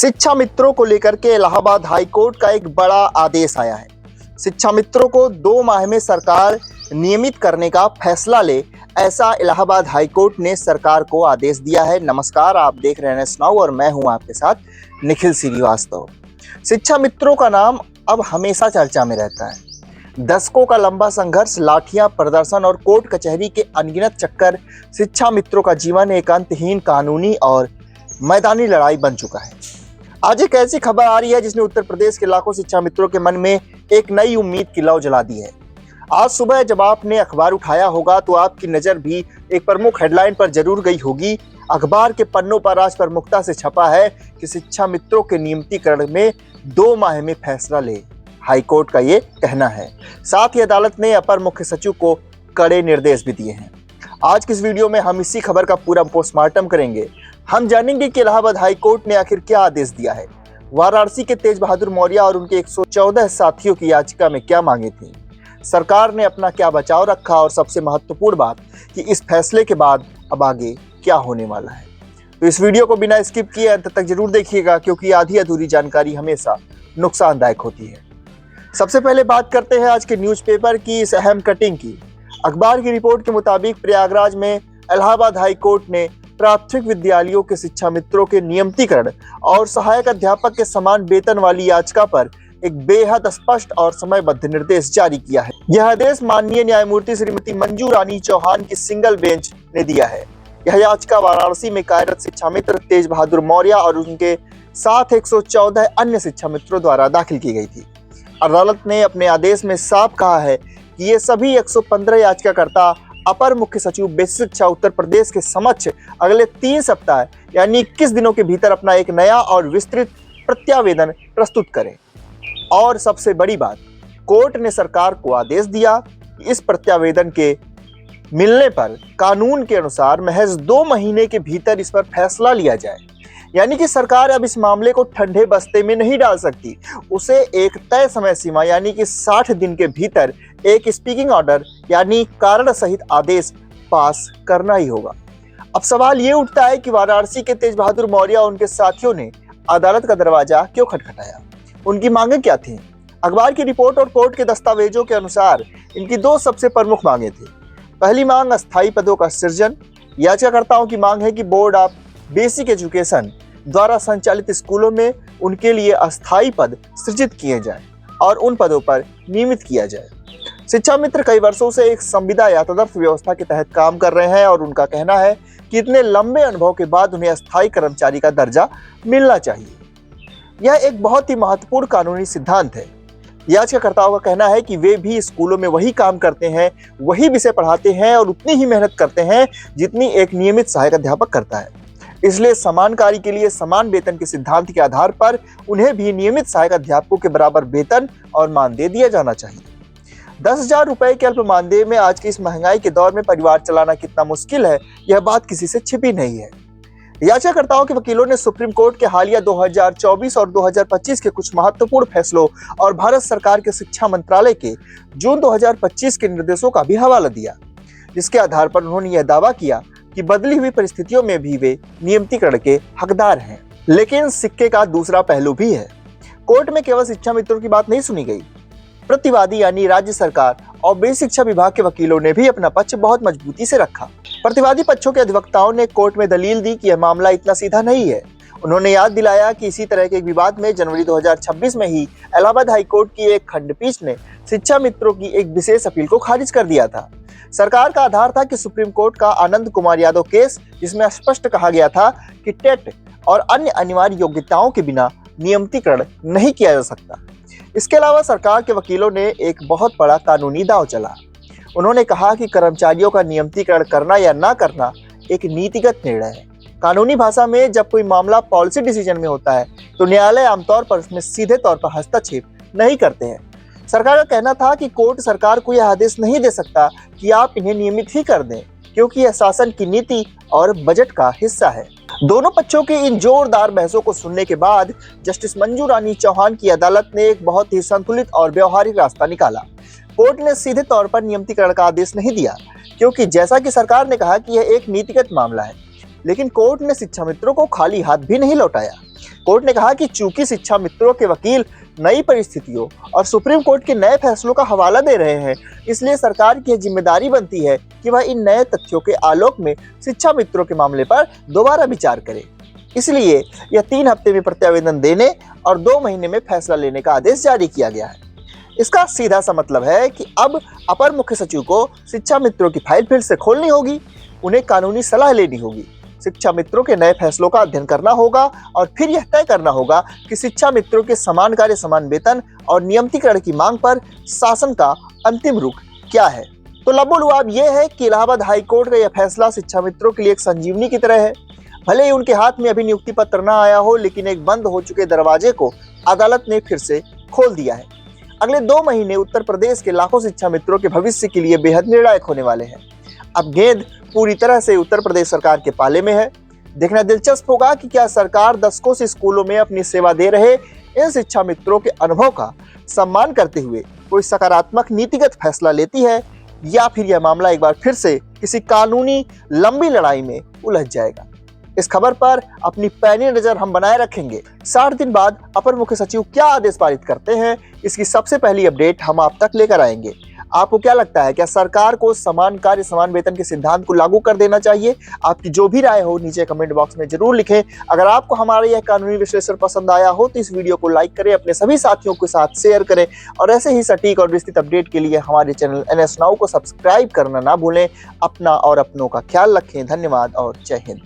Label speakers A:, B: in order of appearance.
A: शिक्षा मित्रों को लेकर के इलाहाबाद हाई कोर्ट का एक बड़ा आदेश आया है। शिक्षा मित्रों को 2 माह में सरकार नियमित करने का फैसला ले, ऐसा इलाहाबाद हाई कोर्ट ने सरकार को आदेश दिया है। नमस्कार, आप देख रहे हैं नाउ और मैं हूं आपके साथ निखिल श्रीवास्तव। शिक्षा मित्रों का नाम अब हमेशा चर्चा में रहता है। दशकों का लंबा संघर्ष, लाठियां, प्रदर्शन और कोर्ट कचहरी के अनगिनत चक्कर, शिक्षा मित्रों का जीवन एक अंतहीन कानूनी और मैदानी लड़ाई बन चुका है। आज एक ऐसी खबर आ रही है जिसने उत्तर प्रदेश के लाखों शिक्षा मित्रों के मन में एक नई उम्मीद की लौ जला दी है। आज सुबह जब आपने अखबार उठाया होगा तो आपकी नजर भी एक प्रमुख हेडलाइन पर जरूर गई होगी। अखबार के पन्नों पर आज प्रमुखता से छपा है कि शिक्षा मित्रों के नियमितीकरण में 2 माह में फैसला ले, हाई कोर्ट का ये कहना है। साथ ही अदालत ने अपर मुख्य सचिव को कड़े निर्देश भी दिए हैं। आज की इस वीडियो में हम इसी खबर का पूरा पोस्टमार्टम करेंगे। हम जानेंगे कि इलाहाबाद हाई कोर्ट ने आखिर क्या आदेश दिया है, वाराणसी के तेज बहादुर मौर्य और उनके 114 साथियों की याचिका में क्या मांगे थी, सरकार ने अपना क्या बचाव रखा और सबसे महत्वपूर्ण बात कि इस फैसले के बाद अब आगे क्या होने वाला है। तो इस वीडियो को बिना स्किप किए अंत तक जरूर देखिएगा, क्योंकि आधी अधूरी जानकारी हमेशा नुकसानदायक होती है। सबसे पहले बात करते हैं आज के न्यूज़पेपर की इस अहम कटिंग की। अखबार की रिपोर्ट के मुताबिक प्रयागराज में इलाहाबाद हाई कोर्ट ने प्राथमिक विद्यालयों के शिक्षा मित्रों के नियमितीकरण और सहायक अध्यापक के समान वेतन वाली याचिका पर एक बेहद स्पष्ट और समयबद्ध निर्देश जारी किया है। यह आदेश माननीय न्यायमूर्ति श्रीमती मंजू रानी चौहान की सिंगल बेंच ने दिया है। यह याचिका वाराणसी में कार्यरत शिक्षा मित्र तेज बहादुर मौर्य और उनके साथ 114 अन्य शिक्षा मित्रों द्वारा दाखिल की गई थी। अदालत ने अपने आदेश में साफ कहा है कि ये सभी 115 याचिकाकर्ता अपर मुख्य सचिव बेसिक शिक्षा उत्तर प्रदेश के समक्ष अगले 3 सप्ताह यानी 21 दिनों के भीतर अपना एक नया और विस्तृत प्रत्यावेदन प्रस्तुत करें। और सबसे बड़ी बात, कोर्ट ने सरकार को आदेश दिया कि इस प्रत्यावेदन के मिलने पर कानून के अनुसार महज 2 महीने के भीतर इस पर फैसला लिया जाए। यानी कि सरकार अब इस मामले को ठंडे बस्ते में नहीं डाल सकती, उसे एक तय समय सीमा यानी कि 60 दिन के भीतर एक स्पीकिंग ऑर्डर यानी कारण सहित आदेश पास करना ही होगा। अब सवाल ये उठता है कि वाराणसी के तेज बहादुर मौर्य और उनके साथियों ने अदालत का दरवाजा क्यों खटखटाया, उनकी मांगें क्या थी। अखबार की रिपोर्ट और कोर्ट के दस्तावेजों के अनुसार इनकी 2 सबसे प्रमुख मांगें थी। पहली मांग अस्थायी पदों का सृजन। याचिकाकर्ताओं की मांग है कि बोर्ड ऑफ बेसिक एजुकेशन द्वारा संचालित स्कूलों में उनके लिए अस्थायी पद सृजित किए जाएं और उन पदों पर नियमित किया जाए। शिक्षा मित्र कई वर्षों से एक संविदा या तदर्थ व्यवस्था के तहत काम कर रहे हैं और उनका कहना है कि इतने लंबे अनुभव के बाद उन्हें अस्थायी कर्मचारी का दर्जा मिलना चाहिए। यह एक बहुत ही महत्वपूर्ण कानूनी सिद्धांत है। याचिकाकर्ताओं का कहना है कि वे भी स्कूलों में वही काम करते हैं, वही विषय पढ़ाते हैं और उतनी ही मेहनत करते हैं जितनी एक नियमित सहायक अध्यापक करता है। इसलिए समान कार्य के लिए समान वेतन के सिद्धांत के आधार पर उन्हें भी नियमित सहायक अध्यापकों के बराबर वेतन और मानदेय दिया जाना चाहिए। 10,000 रुपए के अल्प मानदेय में आज की इस महंगाई के दौर में परिवार चलाना कितना मुश्किल है, यह बात किसी से छिपी नहीं है। याचिकाकर्ताओं के वकीलों ने सुप्रीम कोर्ट के हालिया 2024 और 2025 के कुछ महत्वपूर्ण फैसलों और भारत सरकार के शिक्षा मंत्रालय के जून 2025 के निर्देशों का भी हवाला दिया, जिसके आधार पर उन्होंने यह दावा किया कि बदली हुई परिस्थितियों में भी वे नियमितीकरण के हकदार हैं। लेकिन सिक्के का दूसरा पहलू भी है। कोर्ट में केवल शिक्षा मित्रों की बात नहीं सुनी गई, प्रतिवादी यानी राज्य सरकार और बेसिक शिक्षा विभाग के वकीलों ने भी अपना पक्ष बहुत मजबूती से रखा। प्रतिवादी पक्षों के अधिवक्ताओं ने कोर्ट में दलील दी कि यह मामला इतना सीधा नहीं है। उन्होंने याद दिलाया कि इसी तरह के एक विवाद में जनवरी 2026 में ही इलाहाबाद हाई कोर्ट की एक खंडपीठ ने शिक्षा मित्रों की एक विशेष अपील को खारिज कर दिया था। सरकार का आधार था कि सुप्रीम कोर्ट का आनंद कुमार यादव केस, जिसमें स्पष्ट कहा गया था कि टेट और अन्य अनिवार्य योग्यताओं के बिना नियमितीकरण नहीं किया जा सकता। इसके अलावा सरकार के वकीलों ने एक बहुत बड़ा कानूनी दांव चला। उन्होंने कहा कि कर्मचारियों का नियमितीकरण करना या ना करना एक नीतिगत निर्णय है। कानूनी भाषा में जब कोई मामला पॉलिसी डिसीजन में होता है तो न्यायालय आमतौर पर उसमें सीधे तौर पर हस्तक्षेप नहीं करते हैं। सरकार का कहना था कि कोर्ट सरकार को यह आदेश नहीं दे सकता कि आप इन्हें नियमित ही कर दें, क्योंकि यह शासन की नीति और बजट का हिस्सा है। दोनों पक्षों की इन जोरदार बहसों को सुनने के बाद जस्टिस मंजू रानी चौहान की अदालत ने एक बहुत ही संतुलित और व्यवहारिक रास्ता निकाला। कोर्ट ने सीधे तौर पर नियमितीकरण का आदेश नहीं दिया, क्योंकि जैसा कि सरकार ने कहा कि यह एक नीतिगत मामला है, लेकिन कोर्ट ने शिक्षा मित्रों को खाली हाथ भी नहीं लौटाया। कोर्ट ने कहा कि चूंकि शिक्षा मित्रों के वकील नई परिस्थितियों और सुप्रीम कोर्ट के नए फैसलों का हवाला दे रहे हैं, इसलिए सरकार की जिम्मेदारी बनती है कि वह इन नए तथ्यों के आलोक में शिक्षा मित्रों के मामले पर दोबारा विचार करे। इसलिए यह 3 हफ्ते में प्रत्यावेदन देने और 2 महीने में फैसला लेने का आदेश जारी किया गया है। इसका सीधा सा मतलब है कि अब अपर मुख्य सचिव को शिक्षा मित्रों की फाइल फिर से खोलनी होगी, उन्हें कानूनी सलाह लेनी होगी, शिक्षा मित्रों के नए फैसलों का अध्ययन करना होगा और फिर यह तय करना होगा कि शिक्षा मित्रों के समान कार्य समान वेतन और नियमितीकरण की मांग पर शासन का अंतिम रुख क्या है। तो लबोलुआब यह है कि इलाहाबाद हाई कोर्ट का यह फैसला शिक्षा मित्रों के लिए एक संजीवनी की तरह है। भले ही उनके हाथ में अभी नियुक्ति पत्र न आया हो, लेकिन एक बंद हो चुके दरवाजे को अदालत ने फिर से खोल दिया है। अगले 2 महीने उत्तर प्रदेश के लाखों शिक्षा मित्रों के भविष्य के लिए बेहद निर्णायक होने वाले हैं। अब गेंद पूरी तरह से उत्तर प्रदेश सरकार के पाले में है। देखना दिलचस्प होगा कि क्या सरकार दशकों से स्कूलों में अपनी सेवा दे रहे इन शिक्षा मित्रों के अनुभव का सम्मान करते हुए कोई सकारात्मक नीतिगत फैसला लेती है, या फिर यह मामला एक बार फिर से किसी कानूनी लंबी लड़ाई में उलझ जाएगा। इस खबर पर अपनी पैनी नजर हम बनाए रखेंगे। 60 दिन बाद अपर मुख्य सचिव क्या आदेश पारित करते हैं, इसकी सबसे पहली अपडेट हम आप तक लेकर आएंगे। आपको क्या लगता है, क्या सरकार को समान कार्य समान वेतन के सिद्धांत को लागू कर देना चाहिए? आपकी जो भी राय हो नीचे कमेंट बॉक्स में जरूर लिखें। अगर आपको हमारा यह कानूनी विश्लेषण पसंद आया हो तो इस वीडियो को लाइक करें, अपने सभी साथियों के साथ शेयर करें और ऐसे ही सटीक और विस्तृत अपडेट के लिए हमारे चैनल NS Now को सब्सक्राइब करना ना भूलें। अपना और अपनों का ख्याल रखें। धन्यवाद और जय हिंद।